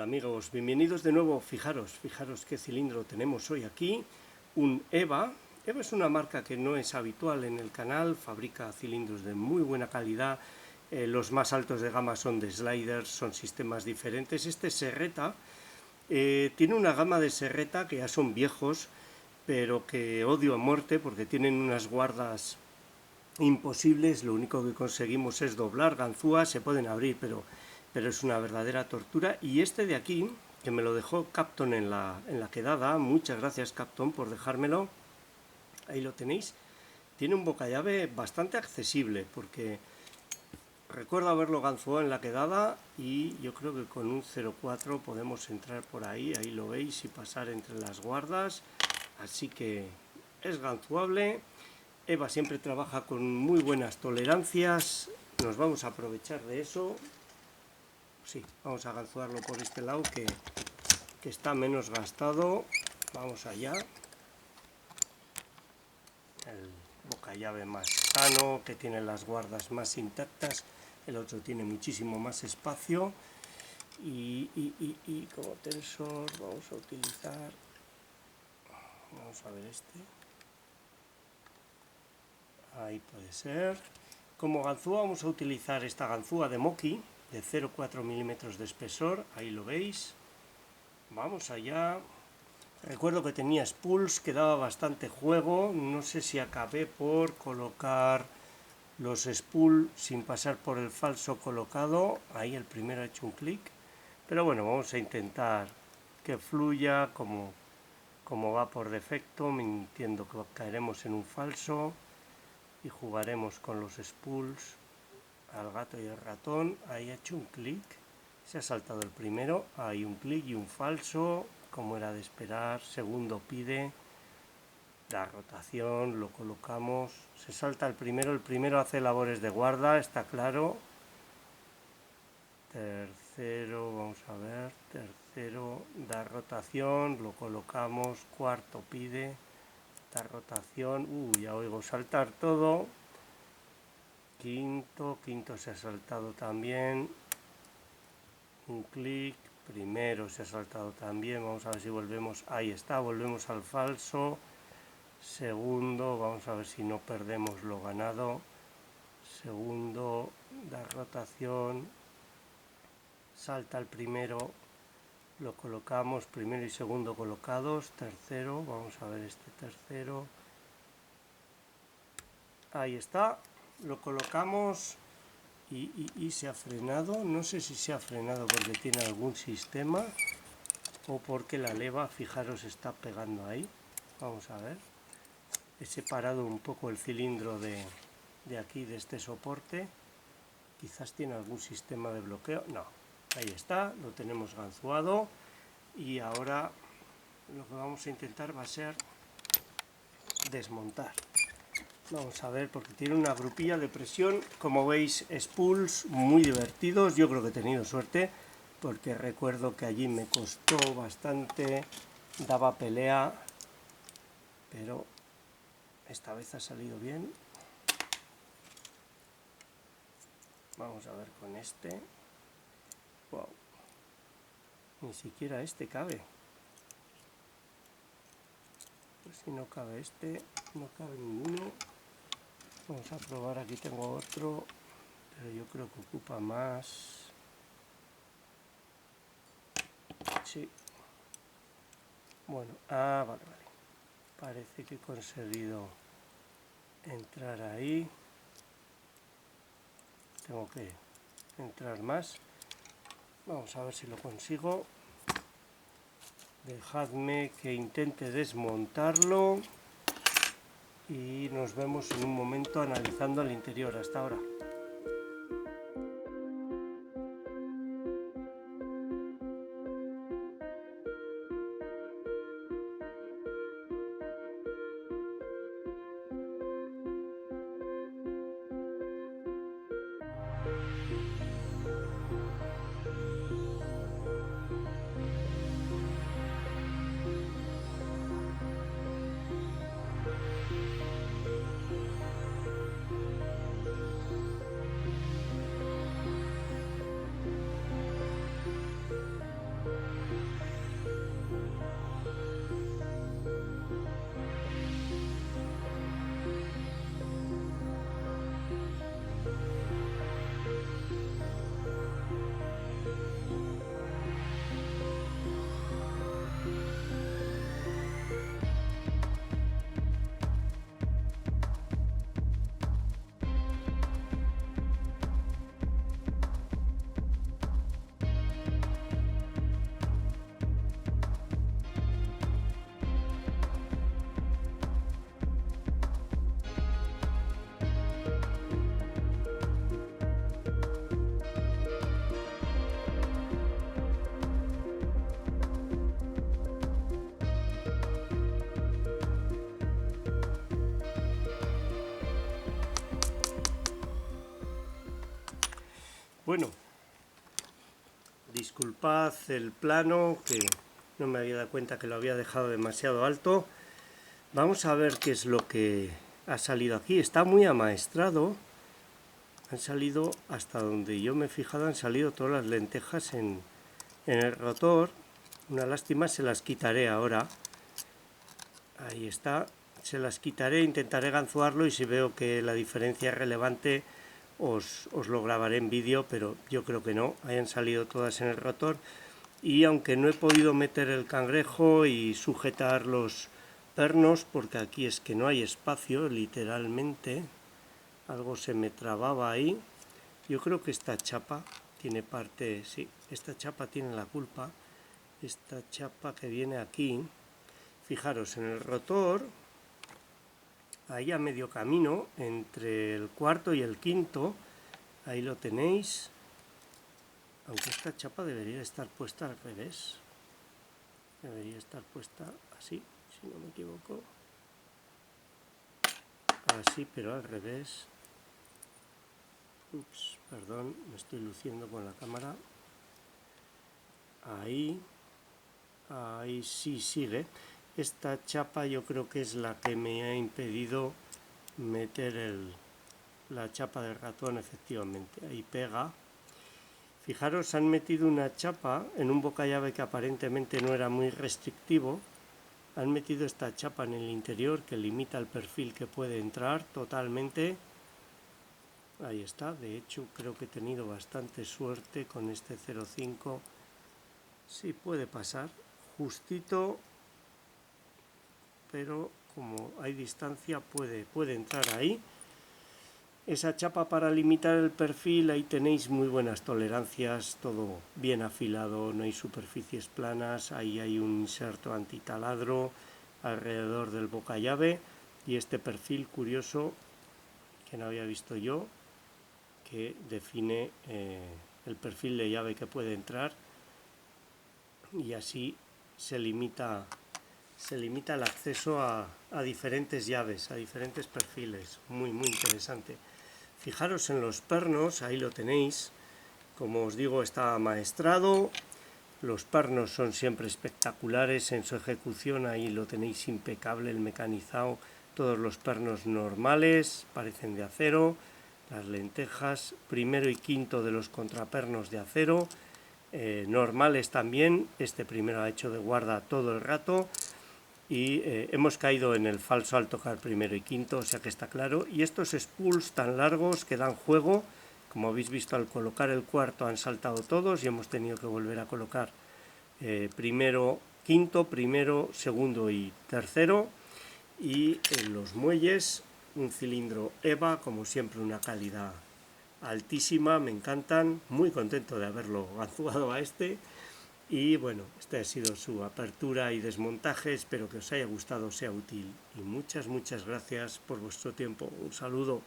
amigos? Bienvenidos de nuevo. Fijaros qué cilindro tenemos hoy aquí, un EVA. EVA es una marca que no es habitual en el canal, fabrica cilindros de muy buena calidad, los más altos de gama son de sliders, son sistemas diferentes. Este Serreta tiene una gama de Serreta que ya son viejos, pero que odio a muerte porque tienen unas guardas imposibles. Lo único que conseguimos es doblar ganzúas, se pueden abrir, pero es una verdadera tortura. Y este de aquí, que me lo dejó Capton en la quedada, muchas gracias Capton por dejármelo, ahí lo tenéis, tiene un bocallave bastante accesible, porque recuerdo haberlo ganzuado en la quedada y yo creo que con un 0,4 podemos entrar por ahí, ahí lo veis, y pasar entre las guardas, así que es ganzuable. EVA siempre trabaja con muy buenas tolerancias, nos vamos a aprovechar de eso. Sí, vamos a ganzuarlo por este lado que está menos gastado. Vamos allá. El bocallave más sano, que tiene las guardas más intactas. El otro tiene muchísimo más espacio. Y como tensor vamos a utilizar... Vamos a ver este. Ahí puede ser. Como ganzúa vamos a utilizar esta ganzúa de Moki de 0,4 milímetros de espesor, ahí lo veis. Vamos allá. Recuerdo que tenía spools, que daba bastante juego. No sé si acabé por colocar los spools sin pasar por el falso colocado. Ahí el primero ha hecho un clic. Pero bueno, vamos a intentar que fluya como va por defecto. Me entiendo que caeremos en un falso y jugaremos con los spools al gato y el ratón. Ahí ha hecho un clic, se ha saltado el primero, hay un clic y un falso, como era de esperar. Segundo pide la rotación, lo colocamos, se salta el primero hace labores de guarda, está claro. Tercero, vamos a ver, tercero da rotación, lo colocamos. Cuarto pide, da rotación, ya oigo saltar todo. Quinto se ha saltado también, un clic, primero se ha saltado también. Vamos a ver si volvemos, ahí está, volvemos al falso. Segundo, vamos a ver si no perdemos lo ganado. Segundo, da rotación, salta el primero, lo colocamos, primero y segundo colocados. Tercero, vamos a ver este tercero, ahí está. Lo colocamos y se ha frenado. No sé si se ha frenado porque tiene algún sistema o porque la leva, fijaros, está pegando ahí. Vamos a ver. He separado un poco el cilindro de aquí, de este soporte. Quizás tiene algún sistema de bloqueo. No, ahí está, lo tenemos ganzuado. Y ahora lo que vamos a intentar va a ser desmontar. Vamos a ver, porque tiene una grupilla de presión, como veis, spools muy divertidos. Yo creo que he tenido suerte, porque recuerdo que allí me costó bastante, daba pelea, pero esta vez ha salido bien. Vamos a ver con este. Wow, ni siquiera este cabe. Pues si no cabe este, no cabe ninguno. Vamos a probar, aquí tengo otro, pero yo creo que ocupa más. Sí. Bueno, vale. Parece que he conseguido entrar ahí. Tengo que entrar más. Vamos a ver si lo consigo. Dejadme que intente desmontarlo. Y nos vemos en un momento analizando el interior. Hasta ahora. Bueno, disculpad el plano, que no me había dado cuenta que lo había dejado demasiado alto. Vamos a ver qué es lo que ha salido aquí. Está muy amaestrado. Han salido, hasta donde yo me he fijado, han salido todas las lentejas en el rotor. Una lástima, se las quitaré ahora. Ahí está. Se las quitaré, intentaré ganzuarlo y si veo que la diferencia es relevante os lo grabaré en vídeo, pero yo creo que no, hayan salido todas en el rotor. Y aunque no he podido meter el cangrejo y sujetar los pernos, porque aquí es que no hay espacio, literalmente, algo se me trababa ahí. Yo creo que esta chapa tiene parte, sí, esta chapa tiene la culpa, esta chapa que viene aquí. Fijaros, en el rotor, ahí a medio camino, entre el cuarto y el quinto, ahí lo tenéis, aunque esta chapa debería estar puesta al revés, debería estar puesta así, si no me equivoco, así, pero al revés. Ups, perdón, me estoy luciendo con la cámara. Ahí sí sigue. Esta chapa yo creo que es la que me ha impedido meter la chapa del ratón, efectivamente. Ahí pega. Fijaros, han metido una chapa en un bocallave que aparentemente no era muy restrictivo. Han metido esta chapa en el interior que limita el perfil que puede entrar totalmente. Ahí está. De hecho, creo que he tenido bastante suerte con este 0,5. Sí puede pasar. Justito, pero como hay distancia puede entrar ahí. Esa chapa para limitar el perfil, ahí tenéis muy buenas tolerancias, todo bien afilado, no hay superficies planas, ahí hay un inserto antitaladro alrededor del bocallave y este perfil curioso que no había visto yo, que define el perfil de llave que puede entrar y así se limita el acceso a diferentes llaves, a diferentes perfiles. Muy interesante. Fijaros en los pernos, ahí lo tenéis. Como os digo, está amaestrado. Los pernos son siempre espectaculares en su ejecución. Ahí lo tenéis impecable, el mecanizado. Todos los pernos normales, parecen de acero. Las lentejas, primero y quinto de los contrapernos de acero. Normales también. Este primero ha hecho de guarda todo el rato. Y hemos caído en el falso al tocar primero y quinto, o sea que está claro. Y estos spools tan largos que dan juego, como habéis visto al colocar el cuarto han saltado todos y hemos tenido que volver a colocar primero, quinto, primero, segundo y tercero. Y en los muelles, un cilindro EVA, como siempre una calidad altísima, me encantan, muy contento de haberlo ganzuado a este. Y bueno, esta ha sido su apertura y desmontaje, espero que os haya gustado, sea útil y muchas gracias por vuestro tiempo. Un saludo.